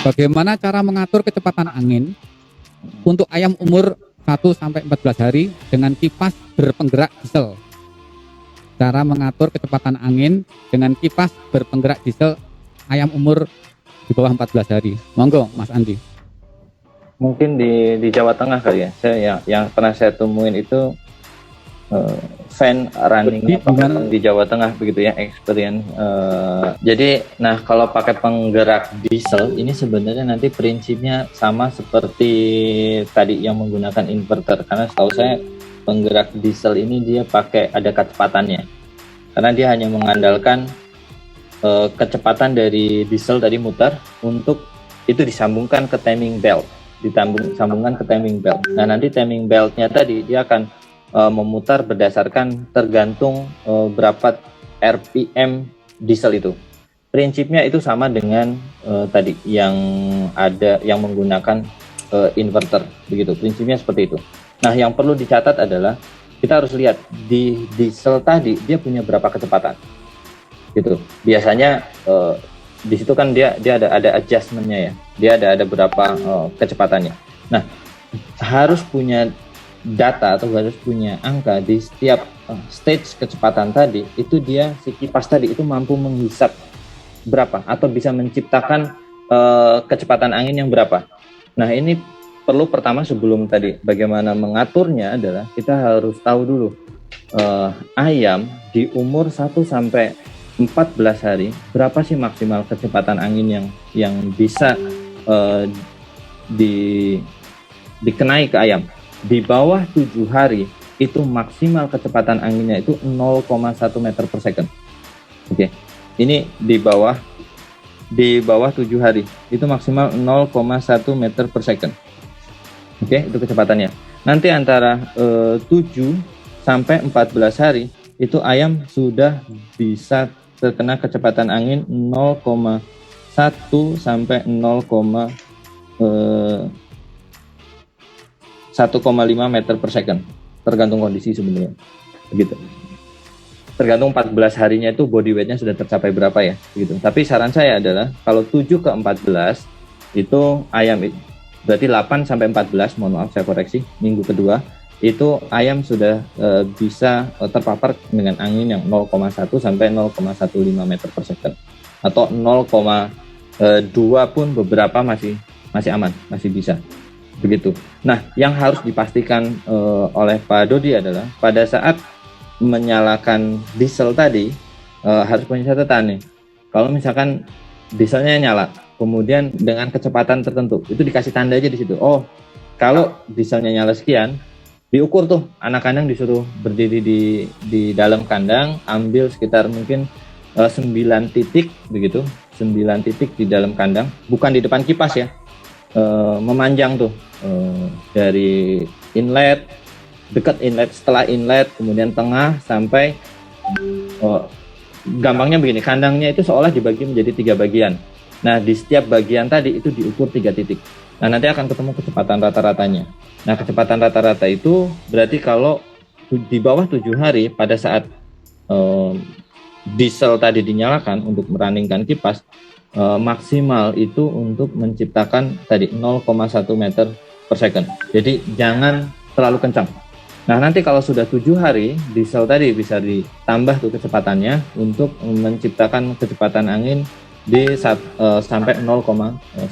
bagaimana cara mengatur kecepatan angin untuk ayam umur 1 sampai 14 hari dengan kipas berpenggerak diesel. Cara mengatur kecepatan angin dengan kipas berpenggerak diesel ayam umur di bawah 14 hari. Monggo Mas Andi. Mungkin di Jawa Tengah kali ya. Saya yang pernah saya temuin itu fan runningnya di Jawa Tengah begitu ya, experience. Jadi, nah kalau pakai penggerak diesel ini sebenarnya nanti prinsipnya sama seperti tadi yang menggunakan inverter, karena setahu saya penggerak diesel ini dia pakai ada kecepatannya, karena dia hanya mengandalkan kecepatan dari diesel tadi muter untuk itu disambungkan ke timing belt, disambungkan ke timing belt. Nah nanti timing beltnya tadi dia akan memutar berdasarkan tergantung berapa RPM diesel itu. Prinsipnya itu sama dengan tadi yang ada yang menggunakan inverter begitu. Prinsipnya seperti itu. Nah, yang perlu dicatat adalah kita harus lihat di diesel tadi dia punya berapa kecepatan. Gitu. Biasanya di situ kan dia ada adjustmentnya ya. Dia ada berapa kecepatannya. Nah, harus punya data atau harus punya angka di setiap stage kecepatan tadi, itu dia si kipas tadi itu mampu menghisap berapa atau bisa menciptakan kecepatan angin yang berapa. Nah ini perlu pertama sebelum tadi bagaimana mengaturnya adalah kita harus tahu dulu ayam di umur 1 sampai 14 hari berapa sih maksimal kecepatan angin yang bisa dikenai ke ayam. Di bawah 7 hari itu maksimal kecepatan anginnya itu 0,1 meter per second. Oke. Ini di bawah 7 hari itu maksimal 0,1 meter per second. Oke, itu kecepatannya. Nanti antara 7 sampai 14 hari itu ayam sudah bisa terkena kecepatan angin 0,1 sampai 1,5 meter per second, tergantung kondisi sebenarnya, begitu. Tergantung 14 harinya itu body weight-nya sudah tercapai berapa ya, gitu. Tapi saran saya adalah kalau 7 ke 14 itu ayam berarti 8 sampai 14, mohon maaf saya koreksi, minggu kedua itu ayam sudah bisa terpapar dengan angin yang 0,1 sampai 0,15 meter per second atau 0,2 pun beberapa masih aman, masih bisa. Begitu. Nah, yang harus dipastikan oleh Pak Dodi adalah pada saat menyalakan diesel tadi harus punya catatan nih. Kalau misalkan dieselnya nyala, kemudian dengan kecepatan tertentu, itu dikasih tanda aja di situ. Oh, kalau dieselnya nyala sekian, diukur tuh anak kandang disuruh berdiri di dalam kandang, ambil sekitar mungkin 9 titik begitu, 9 titik di dalam kandang, bukan di depan kipas ya. Memanjang tuh dari inlet, dekat inlet, setelah inlet, kemudian tengah sampai gampangnya begini, kandangnya itu seolah dibagi menjadi 3 bagian. Nah di setiap bagian tadi itu diukur 3 titik. Nah nanti akan ketemu kecepatan rata-ratanya. Nah kecepatan rata-rata itu berarti kalau di bawah 7 hari pada saat diesel tadi dinyalakan untuk merunningkan kipas, maksimal itu untuk menciptakan tadi 0,1 meter per second. Jadi jangan terlalu kencang. Nah nanti kalau sudah 7 hari diesel tadi bisa ditambah tuh kecepatannya untuk menciptakan kecepatan angin di sampai 0,15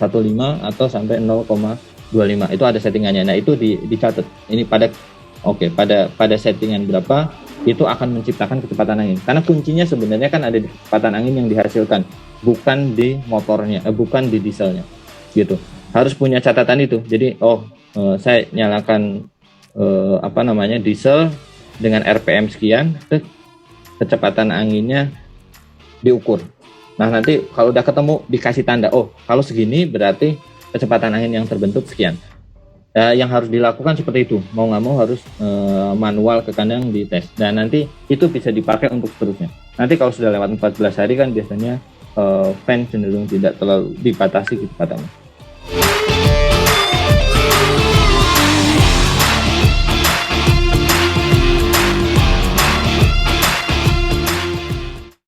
atau sampai 0,25. Itu ada settingannya. Nah itu dicatat. Ini pada settingan berapa itu akan menciptakan kecepatan angin. Karena kuncinya sebenarnya kan ada di kecepatan angin yang dihasilkan, bukan di motornya, bukan di dieselnya, gitu. Harus punya catatan itu. Jadi, saya nyalakan diesel dengan RPM sekian, kecepatan anginnya diukur. Nah nanti kalau udah ketemu dikasih tanda, oh kalau segini berarti kecepatan angin yang terbentuk sekian. Yang harus dilakukan seperti itu, mau nggak mau harus manual ke kandang dites, dan nanti itu bisa dipakai untuk seterusnya. Nanti kalau sudah lewat 14 hari kan biasanya fan cenderung tidak terlalu dibatasi kecepatannya.